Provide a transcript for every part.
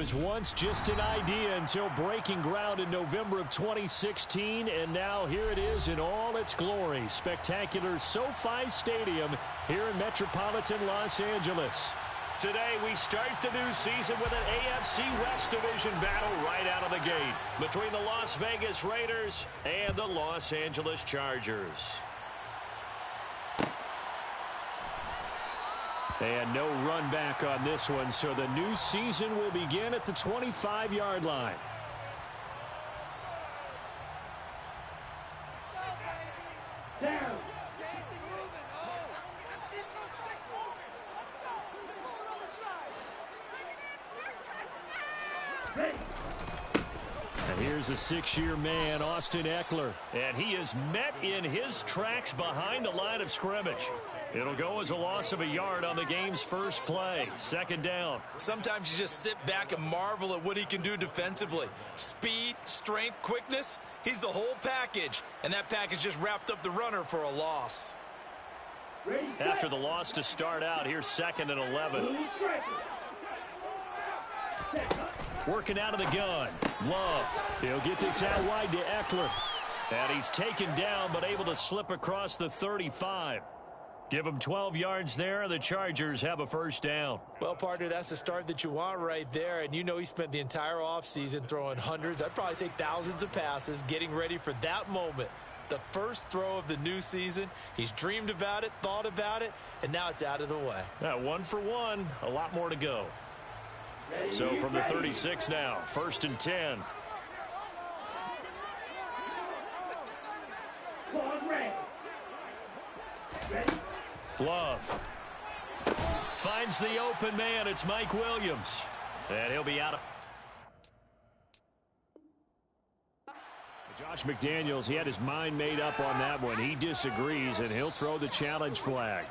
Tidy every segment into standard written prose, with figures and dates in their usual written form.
was once just an idea until breaking ground in November of 2016, and now here it is in all its glory. Spectacular SoFi Stadium here in metropolitan Los Angeles. Today, we start the new season with an AFC West Division battle right out of the gate between the Las Vegas Raiders and the Los Angeles Chargers. And no run back on this one, so the new season will begin at the 25-yard line. And here's a six-year man, Austin Eckler. And he is met in his tracks behind the line of scrimmage. It'll go as a loss of a yard on the game's first play. Second down. Sometimes you just sit back and marvel at what he can do defensively. Speed, strength, quickness. He's the whole package. And that package just wrapped up the runner for a loss. After the loss to start out, here's 2nd and 11. Working out of the gun. Love. He'll get this out wide to Eckler. And he's taken down but able to slip across the 35. Give him 12 yards there, and the Chargers have a first down. Well, partner, that's the start that you want right there. And you know he spent the entire offseason throwing hundreds, I'd probably say thousands of passes, getting ready for that moment. The first throw of the new season. He's dreamed about it, thought about it, and now it's out of the way. 1 for 1, a lot more to go. So from the 36 now, 1st and 10. Love finds the open man. It's Mike Williams, and he'll be out of. Josh McDaniels, he had his mind made up on that one. He disagrees, and he'll throw the challenge flag.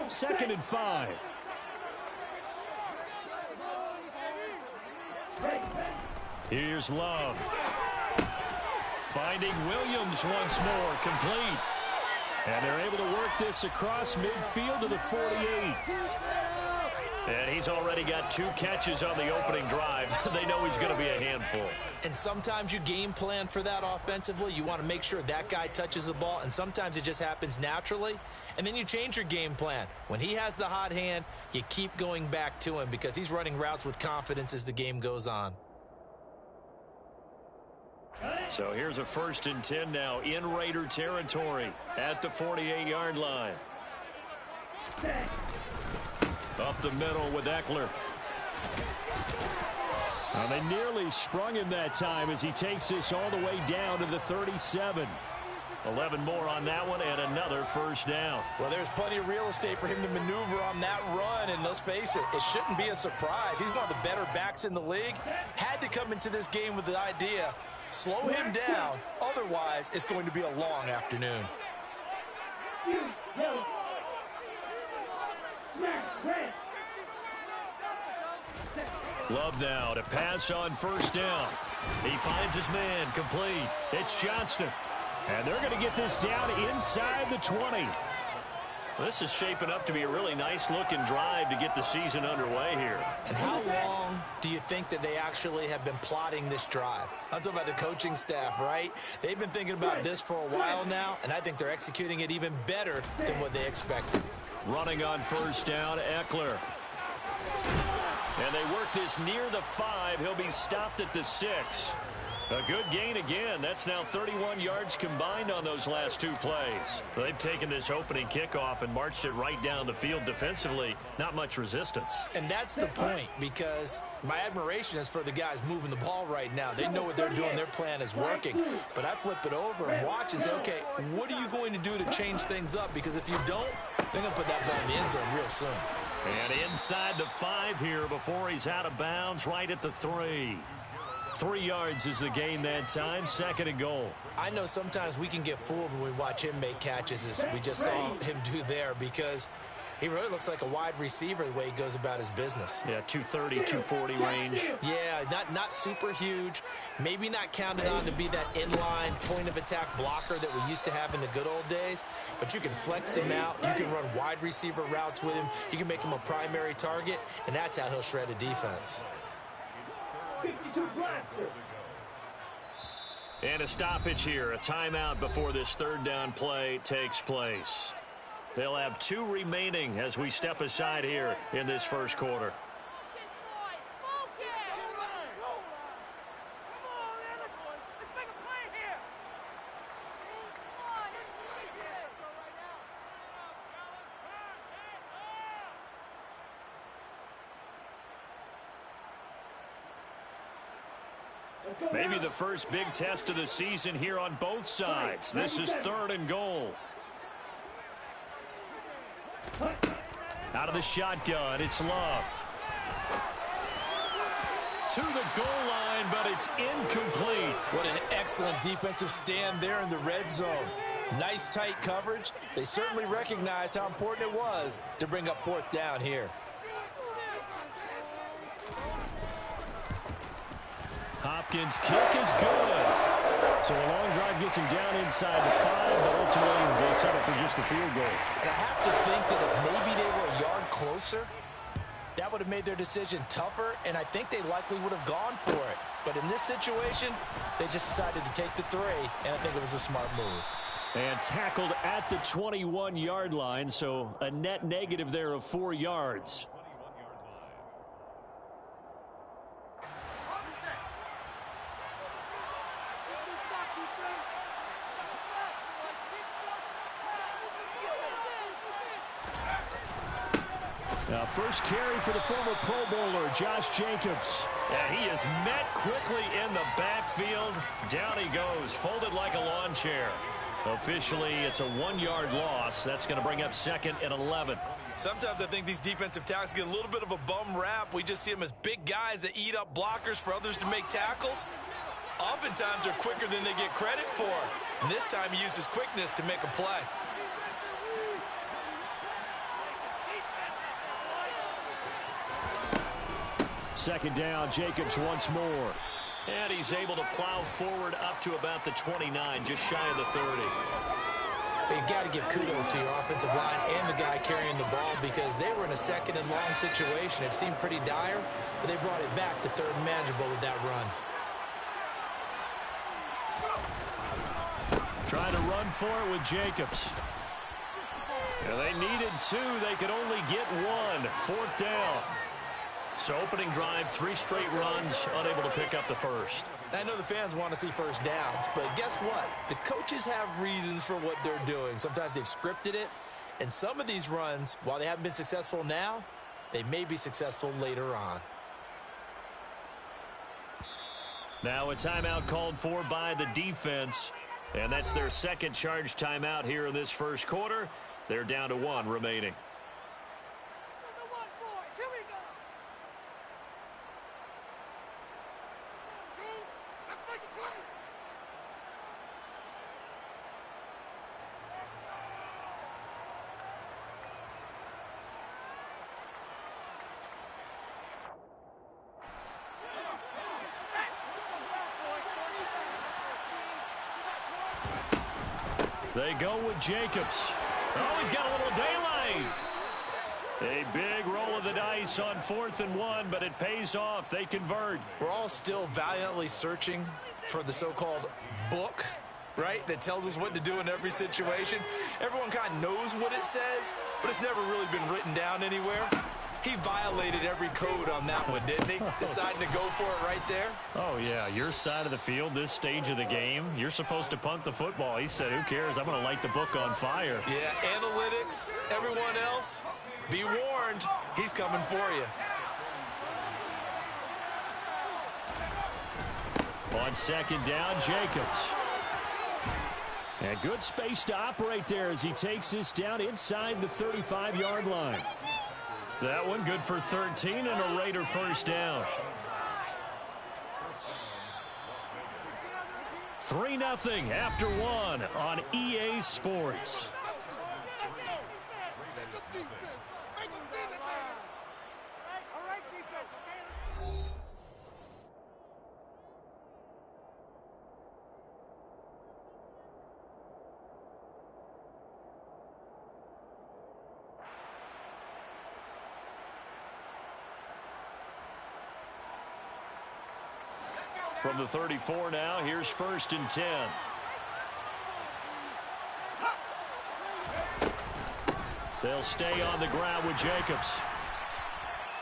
Second and 5. Here's Love. Finding Williams once more, complete. And they're able to work this across midfield to the 48. And he's already got 2 catches on the opening drive. They know he's going to be a handful. And sometimes you game plan for that offensively. You want to make sure that guy touches the ball, and sometimes it just happens naturally. And then you change your game plan. When he has the hot hand, you keep going back to him because he's running routes with confidence as the game goes on. So here's a 1st and 10 now in Raider territory at the 48-yard line. Up the middle with Eckler. Well, they nearly sprung him that time as he takes this all the way down to the 37. 11 more on that one and another first down. Well, there's plenty of real estate for him to maneuver on that run, and let's face it, it shouldn't be a surprise. He's one of the better backs in the league. Had to come into this game with the idea, slow him down, otherwise it's going to be a long afternoon. Love now to pass on first down. He finds his man, complete. It's Johnston. And they're going to get this down inside the 20. This is shaping up to be a really nice-looking drive to get the season underway here. And how long do you think that they actually have been plotting this drive? I'm talking about the coaching staff, right? They've been thinking about this for a while now, and I think they're executing it even better than what they expected. Running on first down, Eckler. And they work this near the 5. He'll be stopped at the 6. A good gain again. That's now 31 yards combined on those last 2 plays. They've taken this opening kickoff and marched it right down the field defensively. Not much resistance. And that's the point, because my admiration is for the guys moving the ball right now. They know what they're doing. Their plan is working. But I flip it over and watch and say, okay, what are you going to do to change things up? Because if you don't, they're going to put that ball in the end zone real soon. And inside the 5 here before he's out of bounds, right at the 3. 3 yards is the gain that time, 2nd and goal. I know sometimes we can get fooled when we watch him make catches, as we just saw him do there, because He really looks like a wide receiver the way he goes about his business. Yeah, 230, 240 range. Yeah, not super huge. Maybe not counted on to be that inline point-of-attack blocker that we used to have in the good old days. But you can flex him out. You can run wide receiver routes with him. You can make him a primary target, and that's how he'll shred a defense. And a stoppage here, a timeout before this third down play takes place. They'll have 2 remaining as we step aside here in this first quarter. Maybe the first big test of the season here on both sides. This is 3rd and goal. Out of the shotgun, it's Love. To the goal line, but it's incomplete. What an excellent defensive stand there in the red zone. Nice tight coverage. They certainly recognized how important it was to bring up 4th down here. Hopkins' kick is good. So a long drive gets him down inside the 5, but ultimately they settle for just the field goal. And I have to think that if maybe they were a yard closer, that would have made their decision tougher, and I think they likely would have gone for it. But in this situation, they just decided to take the 3, and I think it was a smart move. And tackled at the 21-yard line, so a net negative there of 4 yards. Now, first carry for the former Pro Bowler, Josh Jacobs. And he is met quickly in the backfield. Down he goes, folded like a lawn chair. Officially, it's a 1-yard loss. That's going to bring up 2nd and 11. Sometimes I think these defensive tackles get a little bit of a bum rap. We just see them as big guys that eat up blockers for others to make tackles. Oftentimes, they're quicker than they get credit for. And this time, he uses quickness to make a play. Second down, Jacobs once more. And he's able to plow forward up to about the 29, just shy of the 30. You've got to give kudos to your offensive line and the guy carrying the ball because they were in a 2nd and long situation. It seemed pretty dire, but they brought it back to 3rd and manageable with that run. Trying to run for it with Jacobs. Yeah, they needed 2. They could only get 1. 4th down. So opening drive, 3 straight runs, unable to pick up the first. I know the fans want to see first downs, but guess what? The coaches have reasons for what they're doing. Sometimes they've scripted it, and some of these runs, while they haven't been successful now, they may be successful later on. Now a timeout called for by the defense, and that's their 2nd charge timeout here in this first quarter. They're down to 1 remaining. They go with Jacobs. Oh, he's got a little daylight. A big roll of the dice on 4th and 1, but it pays off. They convert. We're all still valiantly searching for the so-called book, right, that tells us what to do in every situation. Everyone kind of knows what it says, but it's never really been written down anywhere. He violated every code on that one, didn't he? Deciding to go for it right there. Oh, yeah, your side of the field, this stage of the game, you're supposed to punt the football. He said, who cares? I'm going to light the book on fire. Yeah, analytics, everyone else, be warned, he's coming for you. On 2nd down, Jacobs. And good space to operate there as he takes this down inside the 35-yard line. That one good for 13 and a Raider first down. 3-0 after 1 on EA Sports. From the 34 now, here's 1st and 10. They'll stay on the ground with Jacobs.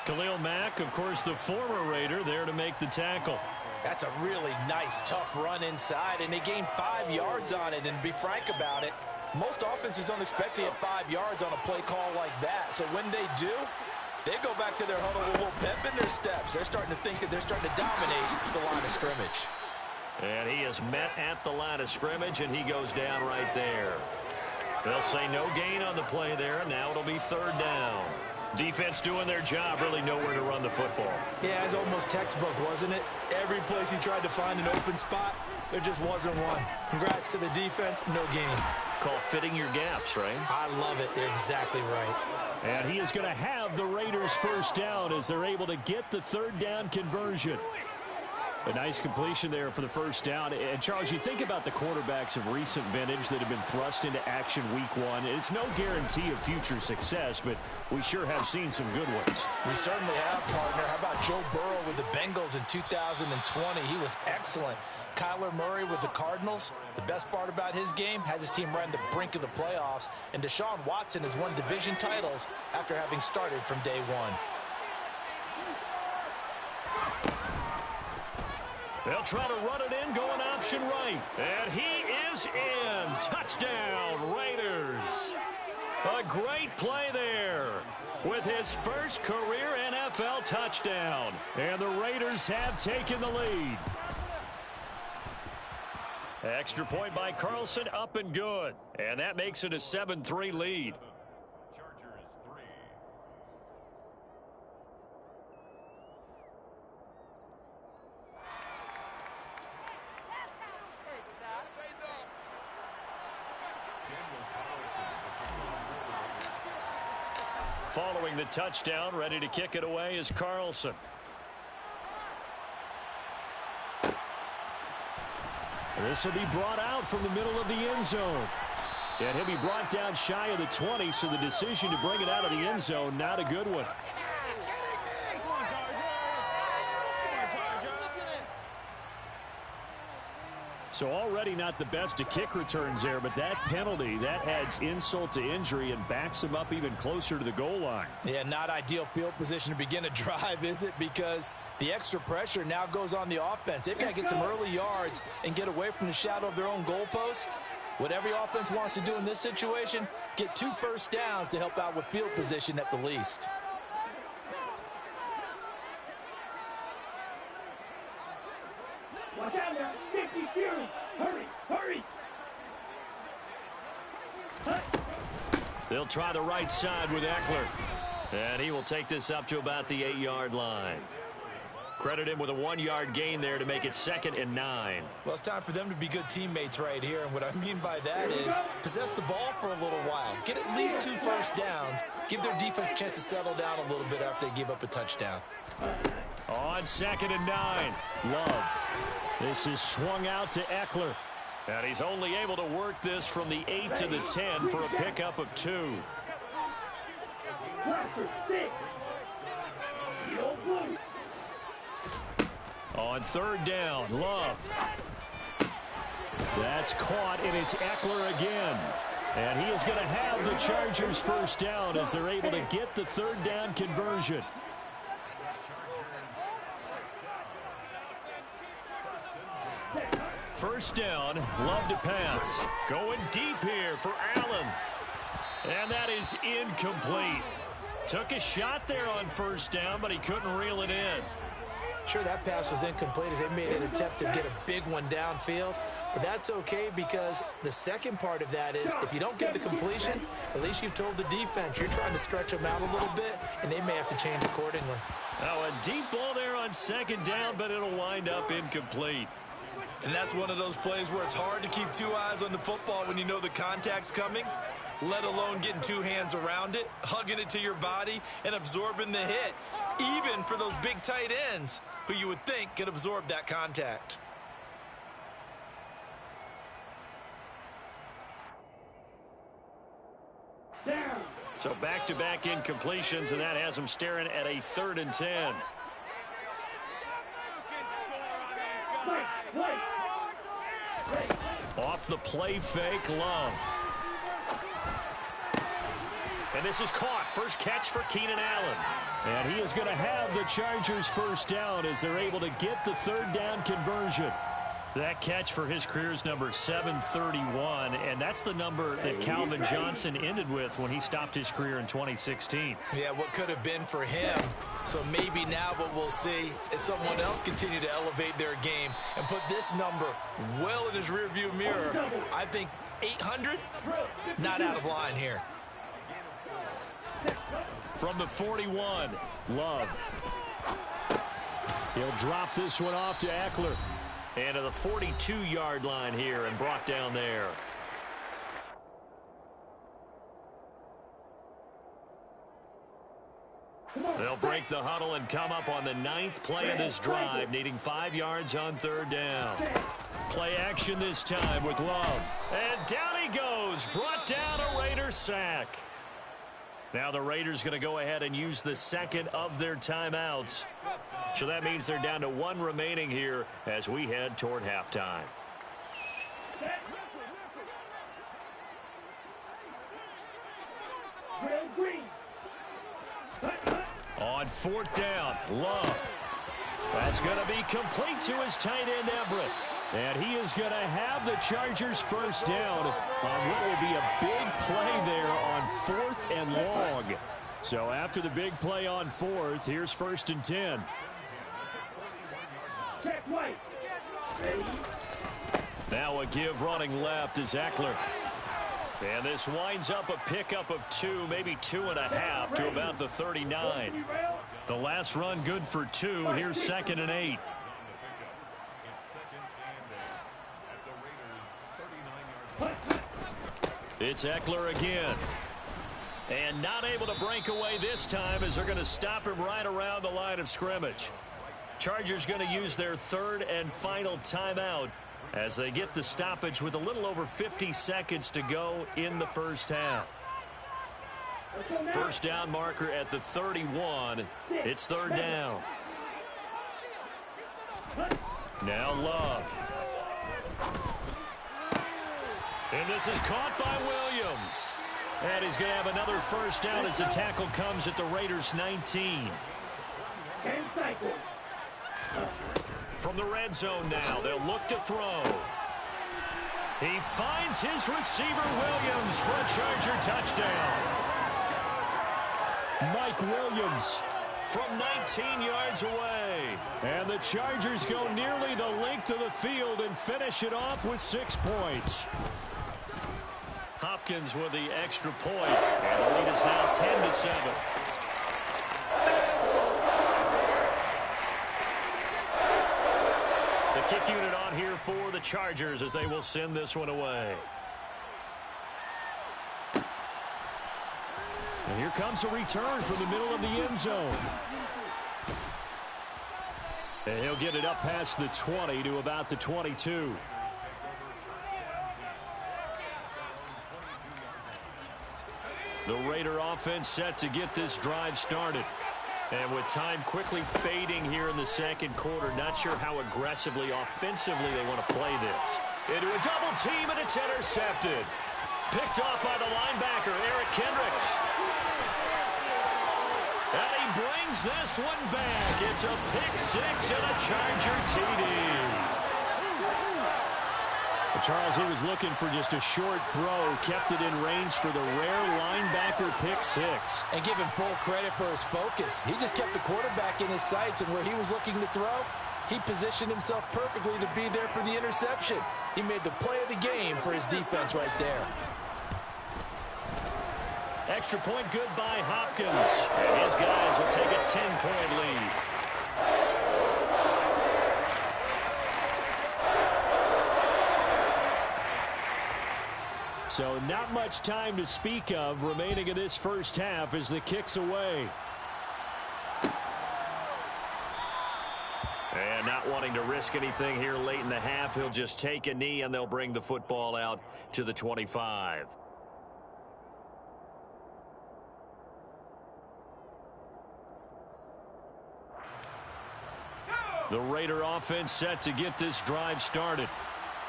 Khalil Mack, of course, the former Raider, there to make the tackle. That's a really nice, tough run inside, and they gained 5 yards on it. And to be frank about it, most offenses don't expect to get 5 yards on a play call like that. So when they do, they go back to their huddle with a little pep in their steps. They're starting to think that they're starting to dominate the line of scrimmage. And he is met at the line of scrimmage, and he goes down right there. They'll say no gain on the play there, and now it'll be 3rd down. Defense doing their job, really nowhere to run the football. Yeah, it's almost textbook, wasn't it? Every place he tried to find an open spot, there just wasn't one. Congrats to the defense, no gain. Call fitting your gaps, right? I love it. They're exactly right. And he is going to have the Raiders 1st down as they're able to get the 3rd down conversion. A nice completion there for the 1st down. And, Charles, you think about the quarterbacks of recent vintage that have been thrust into action week 1. It's no guarantee of future success, but we sure have seen some good ones. We certainly have, partner. How about Joe Burrow with the Bengals in 2020? He was excellent. Kyler Murray with the Cardinals. The best part about his game, has his team right on the brink of the playoffs. And Deshaun Watson has won division titles after having started from day 1. They'll try to run it in, going option right. And he is in. Touchdown, Raiders. A great play there with his first career NFL touchdown. And the Raiders have taken the lead. Extra point by Carlson, up and good. And that makes it a 7-3 lead. Following the touchdown, ready to kick it away is Carlson. This will be brought out from the middle of the end zone. And he'll be brought down shy of the 20, so the decision to bring it out of the end zone, not a good one. So already not the best of kick returns there, but that penalty, that adds insult to injury and backs him up even closer to the goal line. Yeah, not ideal field position to begin a drive, is it? Because the extra pressure now goes on the offense. They've got to get some early yards and get away from the shadow of their own goalposts. What every offense wants to do in this situation, get 2 first downs to help out with field position at the least. Watch out now. 50 Fury. Hurry, hurry. They'll try the right side with Eckler. And he will take this up to about the 8-yard line. Credit him with a 1-yard gain there to make it 2nd and 9. Well, it's time for them to be good teammates right here. And what I mean by that is possess the ball for a little while. Get at least 2 first downs. Give their defense a chance to settle down a little bit after they give up a touchdown. On 2nd and 9, Love. This is swung out to Eckler. And he's only able to work this from the 8 to the 10 for a pickup of 2. On 3rd down, Love. That's caught, and it's Eckler again. And he is going to have the Chargers 1st down as they're able to get the 3rd down conversion. First down, Love to pass. Going deep here for Allen. And that is incomplete. Took a shot there on 1st down, but he couldn't reel it in. Sure, that pass was incomplete as they made an attempt to get a big one downfield. But that's okay because the second part of that is if you don't get the completion, at least you've told the defense you're trying to stretch them out a little bit, and they may have to change accordingly. Now a deep ball there on 2nd down, but it'll wind up incomplete. And that's one of those plays where it's hard to keep two eyes on the football when you know the contact's coming, let alone getting two hands around it, hugging it to your body, and absorbing the hit, even for those big tight ends who you would think could absorb that contact. So back-to-back incompletions, and that has them staring at a 3rd and 10. Off the play fake, Love. And this is caught. First catch for Keenan Allen. And he is going to have the Chargers first down as they're able to get the 3rd down conversion. That catch for his career is number 731, and that's the number that Calvin Johnson ended with when he stopped his career in 2016. Yeah, what could have been for him. So maybe now what we'll see is someone else continue to elevate their game and put this number well in his rearview mirror. I think 800, not out of line here. From the 41, Love. He'll drop this one off to Eckler. And to the 42-yard line here and brought down there. They'll break the huddle and come up on the 9th play of this drive, needing 5 yards on 3rd down. Play action this time with Love. And down he goes, brought down a Raider sack. Now the Raiders going to go ahead and use the 2nd of their timeouts. So that means they're down to 1 remaining here as we head toward halftime. On 4th down, Love. That's going to be complete to his tight end, Everett. And he is going to have the Chargers first down on what will be a big play there on 4th and long. So after the big play on 4th, here's 1st and 10. Now a give running left is Eckler. And this winds up a pickup of 2, maybe 2.5 to about the 39. The last run good for 2. Here's 2nd and 8. It's Eckler again. And not able to break away this time as they're going to stop him right around the line of scrimmage. Chargers going to use their 3rd and final timeout as they get the stoppage with a little over 50 seconds to go in the first half. First down marker at the 31. It's 3rd down. Now Love. And this is caught by Williams. And he's going to have another first down as the tackle comes at the Raiders' 19. From the red zone now, they'll look to throw. He finds his receiver, Williams, for a Charger touchdown. Mike Williams from 19 yards away. And the Chargers go nearly the length of the field and finish it off with 6 points. Hopkins with the extra point, and the lead is now 10-7. The kick unit on here for the Chargers as they will send this one away. And here comes a return from the middle of the end zone. And he'll get it up past the 20 to about the 22. The Raider offense set to get this drive started. And with time quickly fading here in the second quarter, not sure how aggressively, offensively they want to play this. Into a double team, and it's intercepted. Picked off by the linebacker, Eric Kendricks. And he brings this one back. It's a pick 6 and a Charger TD. Charles, he was looking for just a short throw, kept it in range for the rare linebacker pick 6. And give him full credit for his focus. He just kept the quarterback in his sights, and where he was looking to throw, he positioned himself perfectly to be there for the interception. He made the play of the game for his defense right there. Extra point good by Hopkins. And his guys will take a 10-point lead. So not much time to speak of remaining in this first half as the kick's away. And not wanting to risk anything here late in the half, he'll just take a knee and they'll bring the football out to the 25. The Raider offense set to get this drive started.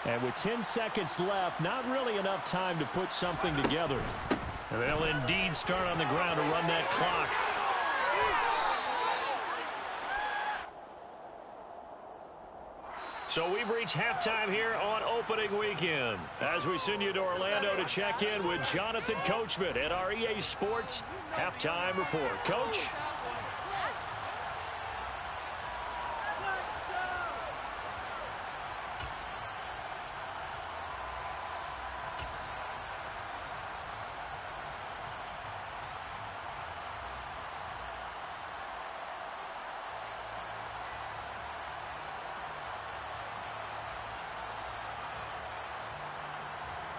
And with 10 seconds left, not really enough time to put something together. And they'll indeed start on the ground to run that clock. So we've reached halftime here on opening weekend. As we send you to Orlando to check in with Jonathan Coachman at our EA Sports Halftime Report. Coach?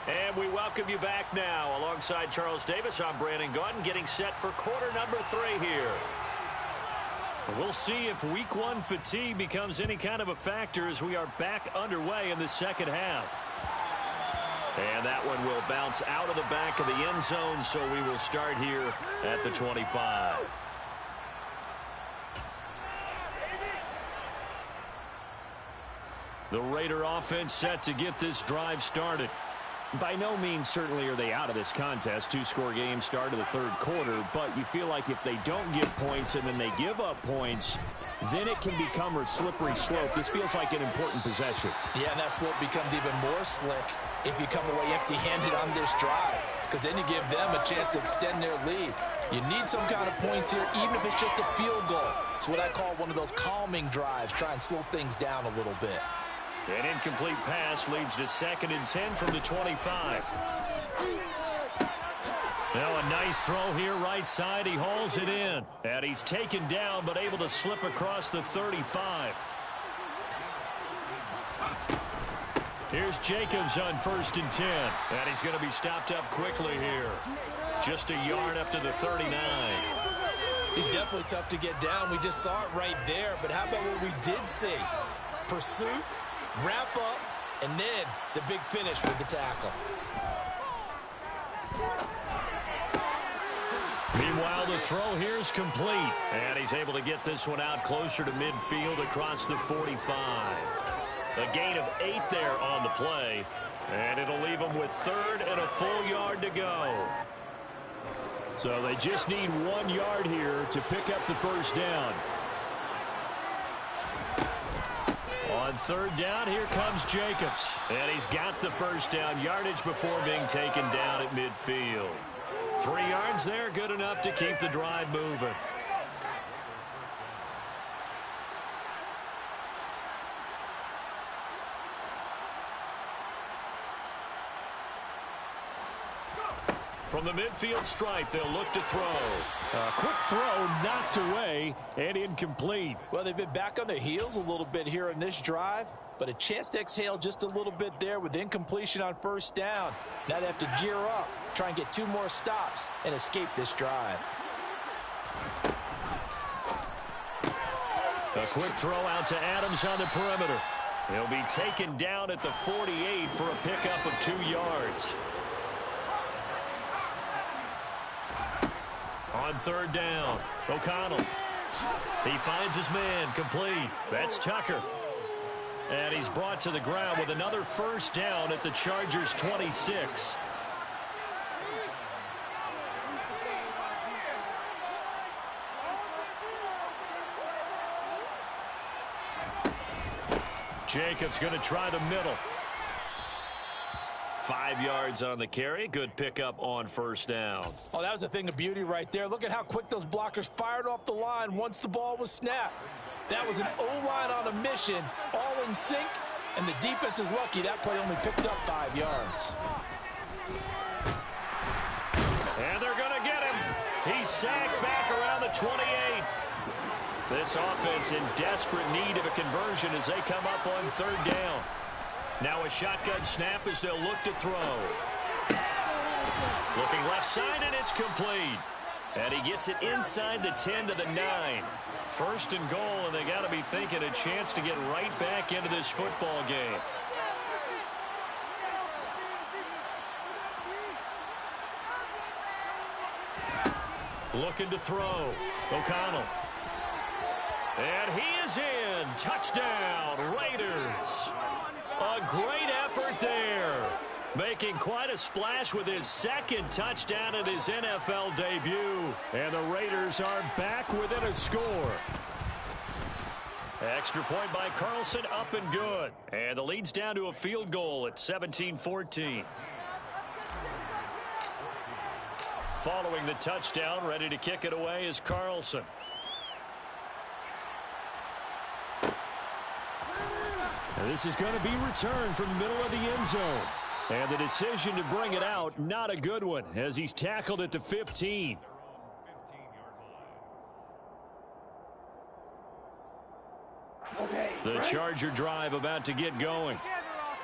And we welcome you back now. Alongside Charles Davis, I'm Brandon Gaudin, getting set for quarter number 3 here. We'll see if week 1 fatigue becomes any kind of a factor as we are back underway in the second half. And that one will bounce out of the back of the end zone, so we will start here at the 25. The Raider offense set to get this drive started. By no means certainly are they out of this contest. 2-score game start of the third quarter, but you feel like if they don't get points and then they give up points, then it can become a slippery slope. This feels like an important possession. Yeah, and that slope becomes even more slick if you come away empty-handed on this drive, because then you give them a chance to extend their lead. You need some kind of points here, even if it's just a field goal. It's what I call one of those calming drives. Try and slow things down a little bit. An incomplete pass leads to 2nd and 10 from the 25. Now a nice throw here right side. He hauls it in. And he's taken down but able to slip across the 35. Here's Jacobs on 1st and 10. And he's going to be stopped up quickly here. Just a yard up to the 39. He's definitely tough to get down. We just saw it right there. But how about what we did see? Pursuit, wrap up, and then the big finish with the tackle. Meanwhile, the throw here is complete. And he's able to get this one out closer to midfield across the 45. A gain of 8 there on the play. And it'll leave him with 3rd and a full yard to go. So they just need 1 yard here to pick up the first down. On 3rd down, here comes Jacobs. And he's got the first down yardage before being taken down at midfield. 3 yards there, good enough to keep the drive moving. From the midfield stripe, they'll look to throw. A quick throw knocked away and incomplete. Well, they've been back on their heels a little bit here in this drive, but a chance to exhale just a little bit there with incompletion on 1st down. Now they have to gear up, try and get 2 more stops and escape this drive. A quick throw out to Adams on the perimeter. He'll be taken down at the 48 for a pickup of 2 yards. On 3rd down, O'Connell. He finds his man, complete. That's Tucker. And he's brought to the ground with another first down at the Chargers' 26. Jacobs going to try the middle. 5 yards on the carry. Good pickup on 1st down. Oh, that was a thing of beauty right there. Look at how quick those blockers fired off the line once the ball was snapped. That was an O-line on a mission, all in sync, and the defense is lucky that play only picked up 5 yards. And they're going to get him. He's sacked back around the 28. This offense in desperate need of a conversion as they come up on 3rd down. Now a shotgun snap as they'll look to throw. Looking left side, and it's complete. And he gets it inside the 10 to the 9. First and goal, and they got to be thinking a chance to get right back into this football game. Looking to throw. O'Connell. And he is in. Touchdown, Raiders. A great effort there. Making quite a splash with his second touchdown in his NFL debut. And the Raiders are back within a score. Extra point by Carlson, up and good. And the lead's down to a field goal at 17-14. Following the touchdown, ready to kick it away is Carlson. And this is going to be returned from the middle of the end zone. And the decision to bring it out, not a good one, as he's tackled at the 15. The Charger drive about to get going.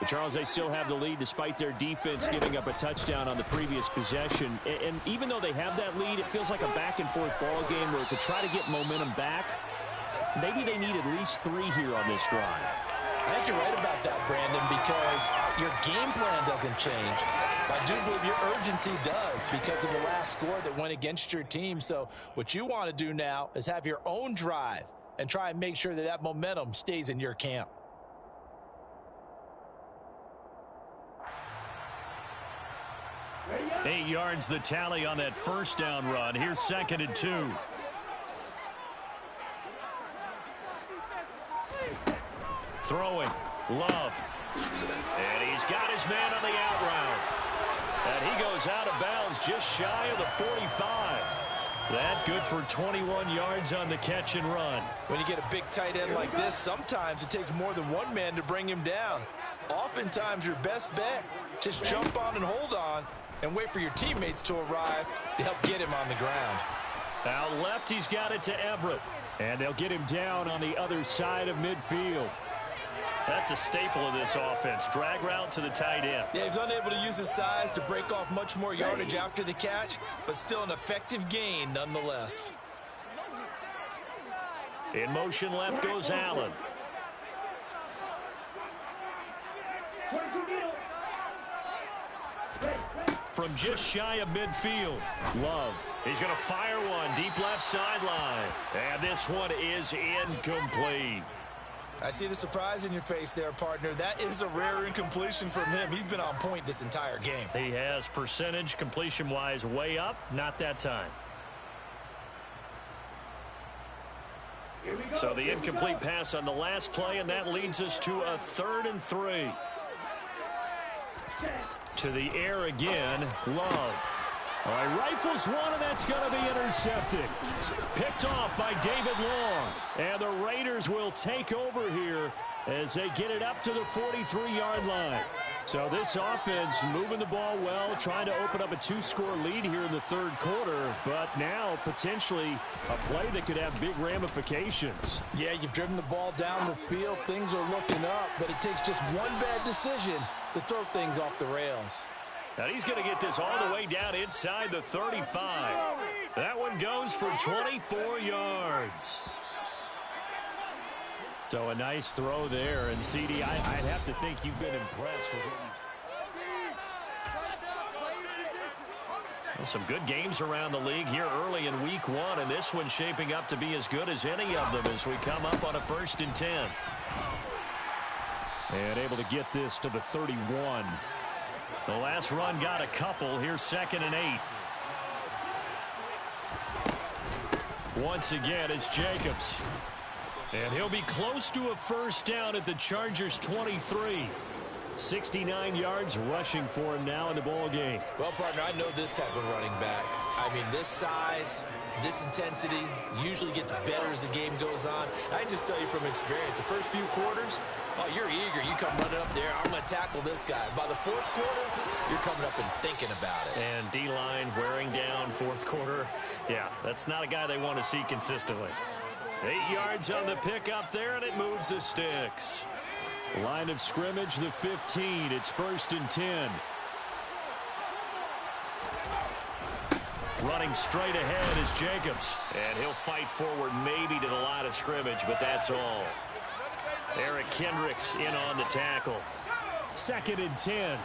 But Charles, they still have the lead despite their defense giving up a touchdown on the previous possession. And even though they have that lead, it feels like a back-and-forth ball game where to try to get momentum back, maybe they need at least 3 here on this drive. I think you're right about that, Brandon, because your game plan doesn't change. I do believe your urgency does because of the last score that went against your team. So what you want to do now is have your own drive and try and make sure that that momentum stays in your camp. Eight yards the tally on that first down run. Here's 2nd and 2. Throwing. Love. And he's got his man on the out route. And he goes out of bounds just shy of the 45. That good for 21 yards on the catch and run. When you get a big tight end like this, sometimes it takes more than one man to bring him down. Oftentimes your best bet, just jump on and hold on and wait for your teammates to arrive to help get him on the ground. Out left, he's got it to Everett. And they'll get him down on the other side of midfield. That's a staple of this offense. Drag route to the tight end. Yeah, he's unable to use his size to break off much more yardage after the catch, but still an effective gain nonetheless. In motion left goes Allen. From just shy of midfield, Love. He's going to fire one deep left sideline. And this one is incomplete. I see the surprise in your face there, partner. That is a rare incompletion from him. He's been on point this entire game. He has percentage completion-wise way up. Not that time. So the incomplete pass on the last play, and that leads us to a 3rd and 3. To the air again, Love. All right, rifles one, and that's going to be intercepted. Picked off by David Long. And the Raiders will take over here as they get it up to the 43-yard line. So this offense moving the ball well, trying to open up a 2-score lead here in the 3rd quarter, but now potentially a play that could have big ramifications. Yeah, you've driven the ball down the field. Things are looking up, but it takes just one bad decision to throw things off the rails. And he's going to get this all the way down inside the 35. That one goes for 24 yards. So a nice throw there. And, CD, I'd have to think you've been impressed with what some good games around the league here early in week 1. And this one's shaping up to be as good as any of them as we come up on a 1st and 10. And able to get this to the 31. The last run got a couple. Here's 2nd and 8. Once again, it's Jacobs. And he'll be close to a 1st down at the Chargers' 23. 69 yards rushing for him now in the ball game. Well, partner, I know this type of running back. I mean, this size, this intensity usually gets better as the game goes on. I can just tell you from experience, the first few quarters, oh, you're eager. You come running up there, I'm going to tackle this guy. By the 4th quarter, you're coming up and thinking about it. And D-line wearing down 4th quarter. Yeah, that's not a guy they want to see consistently. 8 yards on the pickup there, and it moves the sticks. Line of scrimmage, the 15. It's 1st and 10. Running straight ahead is Jacobs. And he'll fight forward maybe to the line of scrimmage, but that's all. Eric Kendricks in on the tackle. 2nd and 10.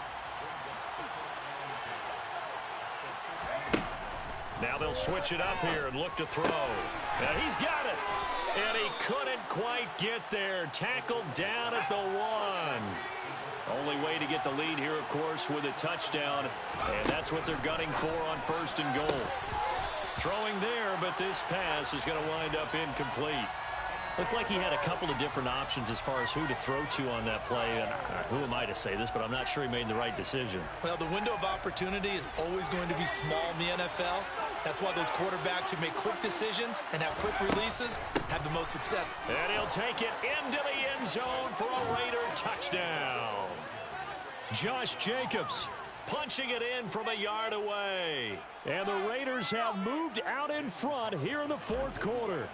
Now they'll switch it up here and look to throw. Now he's got it. And he couldn't quite get there. Tackled down at the 1. Only way to get the lead here, of course, with a touchdown. And that's what they're gunning for on 1st and goal. Throwing there, but this pass is going to wind up incomplete. Looked like he had a couple of different options as far as who to throw to on that play. And who am I to say this, but I'm not sure he made the right decision. Well, the window of opportunity is always going to be small in the NFL. That's why those quarterbacks who make quick decisions and have quick releases have the most success. And he'll take it into the end zone for a Raider touchdown. Josh Jacobs punching it in from a yard away. And the Raiders have moved out in front here in the 4th quarter.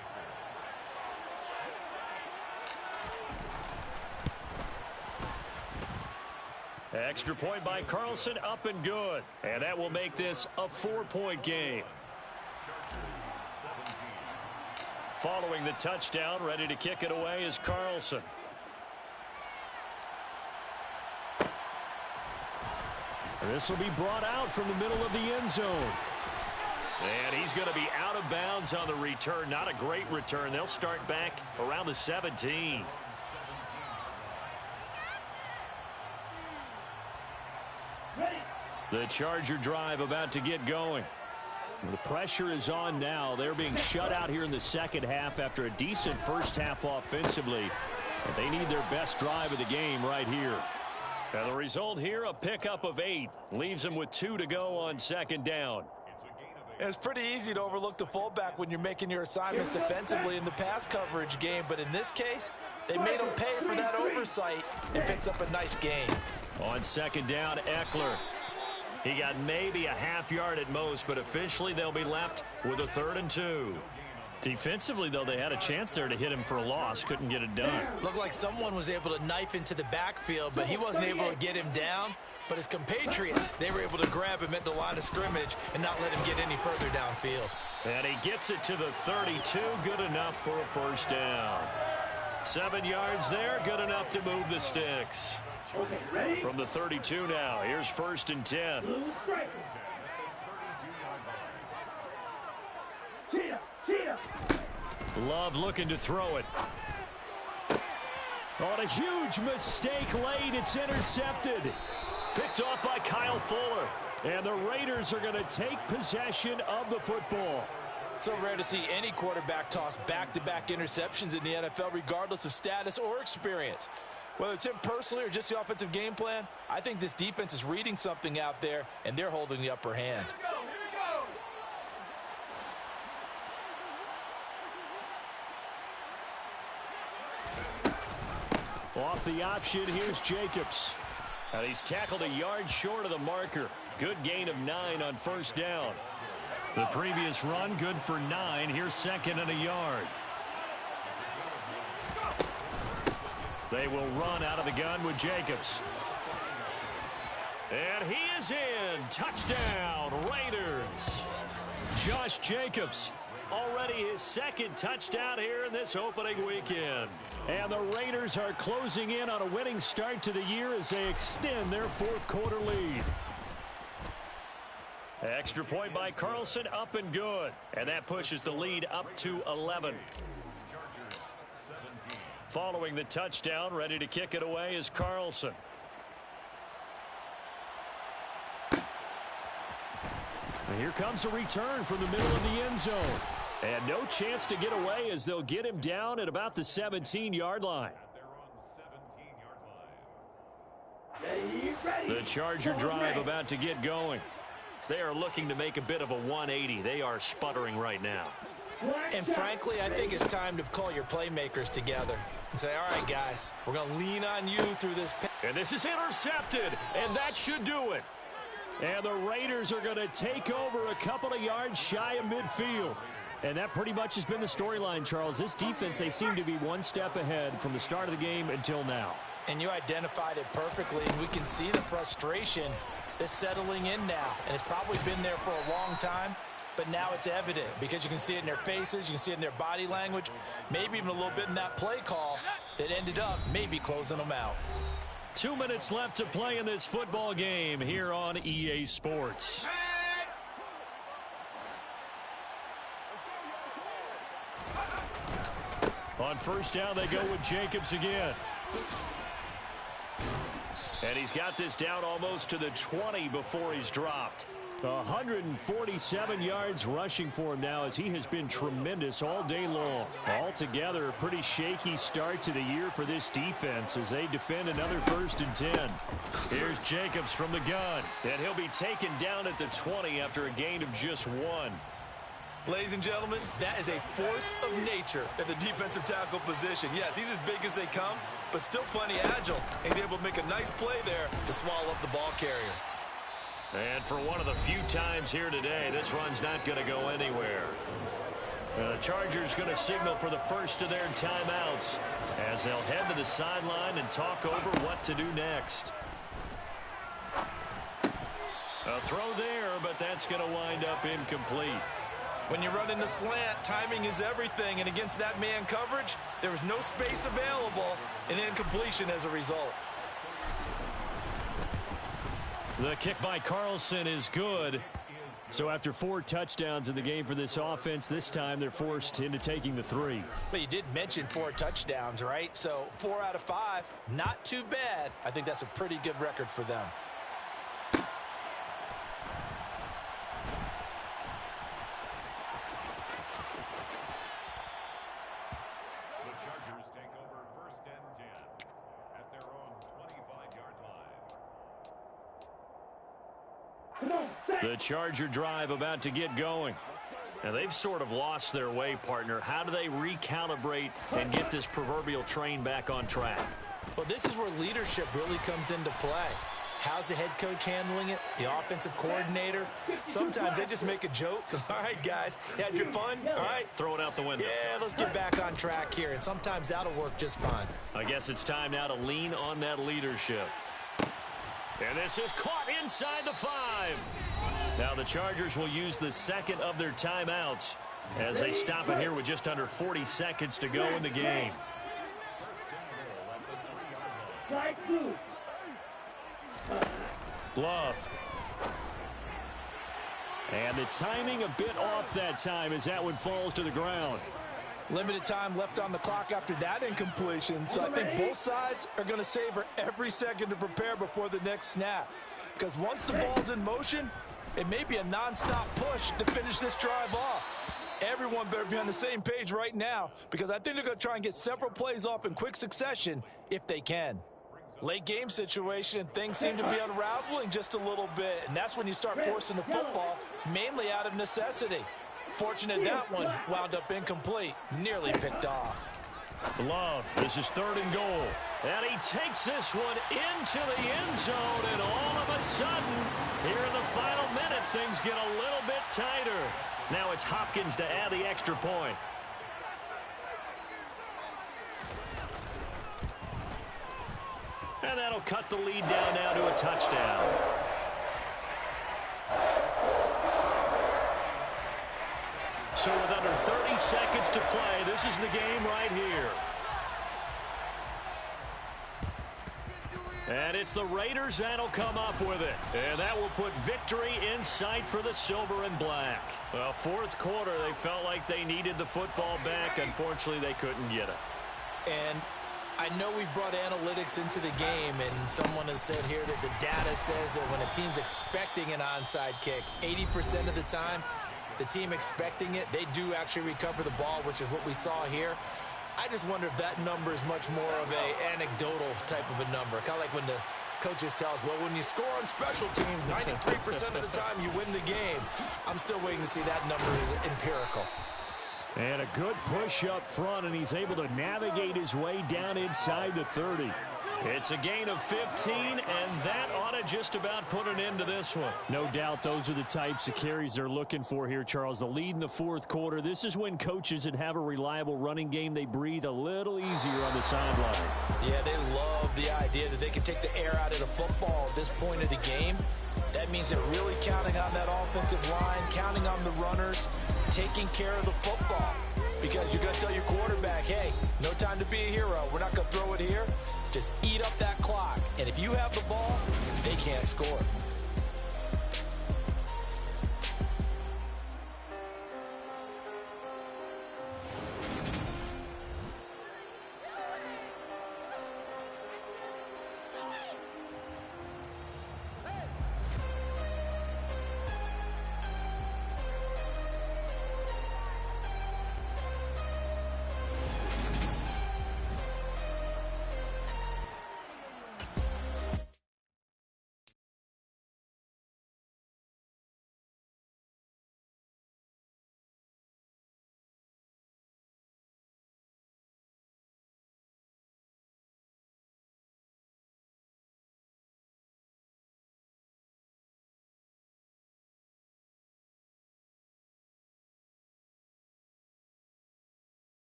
Extra point by Carlson, up and good. And that will make this a 4-point game. Following the touchdown, ready to kick it away is Carlson. This will be brought out from the middle of the end zone. And he's going to be out of bounds on the return. Not a great return. They'll start back around the 17. The Charger drive about to get going. The pressure is on now. They're being shut out here in the 2nd half after a decent first half offensively. But they need their best drive of the game right here. And the result here, a pickup of 8. Leaves them with 2 to go on 2nd down. It's pretty easy to overlook the fullback when you're making your assignments defensively in the pass coverage game. But in this case, they made him pay for that oversight and picks up a nice gain. On 2nd down, Eckler. He got maybe a half yard at most, but officially they'll be left with a 3rd and 2. Defensively, though, they had a chance there to hit him for a loss. Couldn't get it done. Looked like someone was able to knife into the backfield, but he wasn't able to get him down. But his compatriots, they were able to grab him at the line of scrimmage and not let him get any further downfield. And he gets it to the 32. Good enough for a 1st down. 7 yards there. Good enough to move the sticks. Okay, ready? From the 32 now. Here's 1st and 10. Love looking to throw it. On a huge mistake late. It's intercepted. Picked off by Kyle Fuller. And the Raiders are going to take possession of the football. So rare to see any quarterback toss back-to-back interceptions in the NFL, regardless of status or experience. Whether it's him personally or just the offensive game plan, I think this defense is reading something out there, and they're holding the upper hand. Off the option, here's Jacobs. And he's tackled a yard short of the marker. Good gain of 9 on 1st down. The previous run, good for 9. Here's 2nd and a yard. They will run out of the gun with Jacobs. And he is in. Touchdown, Raiders. Josh Jacobs, already his 2nd touchdown here in this opening weekend. And the Raiders are closing in on a winning start to the year as they extend their 4th quarter lead. Extra point by Carlson, up and good. And that pushes the lead up to 11. Following the touchdown, ready to kick it away is Carlson. And here comes a return from the middle of the end zone. And no chance to get away as they'll get him down at about the 17-yard line. The Charger drive about to get going. They are looking to make a bit of a 180. They are sputtering right now. And frankly, I think it's time to call your playmakers together and say, all right, guys, we're going to lean on you through this. And this is intercepted, and that should do it. And the Raiders are going to take over a couple of yards shy of midfield. And that pretty much has been the storyline, Charles. This defense, they seem to be one step ahead from the start of the game until now. And you identified it perfectly, and we can see the frustration is settling in now, and it's probably been there for a long time, but now it's evident because you can see it in their faces, you can see it in their body language, maybe even a little bit in that play call that ended up maybe closing them out. 2 minutes left to play in this football game here on EA Sports. On first down, they go with Jacobs again. And he's got this down almost to the 20 before he's dropped. 147 yards rushing for him now as he has been tremendous all day long. Altogether, a pretty shaky start to the year for this defense as they defend another 1st and 10. Here's Jacobs from the gun, and he'll be taken down at the 20 after a gain of just 1. Ladies and gentlemen, that is a force of nature at the defensive tackle position. Yes, he's as big as they come, but still plenty agile. He's able to make a nice play there to swallow up the ball carrier. And for one of the few times here today, this run's not going to go anywhere. The Chargers going to signal for the first of their timeouts as they'll head to the sideline and talk over what to do next. A throw there, but that's going to wind up incomplete. When you run into slant, timing is everything, and against that man coverage, there was no space available, and incompletion as a result. The kick by Carlson is good. So after 4 touchdowns in the game for this offense, this time they're forced into taking the 3. But you did mention 4 touchdowns, right? So 4 out of 5, not too bad. I think that's a pretty good record for them. The Charger drive about to get going. Now they've sort of lost their way, partner. How do they recalibrate and get this proverbial train back on track? Well, this is where leadership really comes into play. How's the head coach handling it? The offensive coordinator? Sometimes they just make a joke. All right, guys, had your fun? All right. Throw it out the window. Yeah, let's get back on track here, and sometimes that'll work just fine. I guess it's time now to lean on that leadership. And this is caught inside the 5. Now the Chargers will use the second of their timeouts as they stop it here with just under 40 seconds to go in the game. Love. And the timing a bit off that time as that one falls to the ground. Limited time left on the clock after that incompletion, so I think both sides are going to savor every second to prepare before the next snap. Because once the ball's in motion, it may be a nonstop push to finish this drive off. Everyone better be on the same page right now because I think they're going to try and get several plays off in quick succession if they can. Late game situation, things seem to be unraveling just a little bit, and that's when you start forcing the football, mainly out of necessity. Fortunate that one wound up incomplete, nearly picked off. Love, this is 3rd and goal. And he takes this one into the end zone, and all of a sudden, here in the final minute, things get a little bit tighter. Now it's Hopkins to add the extra point. And that'll cut the lead down now to a touchdown. So with under 30 seconds to play, this is the game right here. And it's the Raiders that'll come up with it. And that will put victory in sight for the silver and black. Well, 4th quarter, they felt like they needed the football back. Unfortunately, they couldn't get it. And I know we've brought analytics into the game, and someone has said here that the data says that when a team's expecting an onside kick, 80% of the time, the team expecting it, they do actually recover the ball, which is what we saw here. I just wonder if that number is much more of a anecdotal type of a number. Kind of like when the coaches tell us, well, when you score on special teams, 93% of the time you win the game. I'm still waiting to see that number is empirical. And a good push up front, and he's able to navigate his way down inside the 30. It's a gain of 15, and that ought to just about put an end to this one. No doubt those are the types of carries they're looking for here, Charles. The lead in the 4th quarter. This is when coaches that have a reliable running game, they breathe a little easier on the sideline. Yeah, they love the idea that they can take the air out of the football at this point of the game. That means they're really counting on that offensive line, counting on the runners, taking care of the football. Because you're going to tell your quarterback, hey, no time to be a hero. We're not going to throw it here. Just eat up that clock. And if you have the ball, they can't score.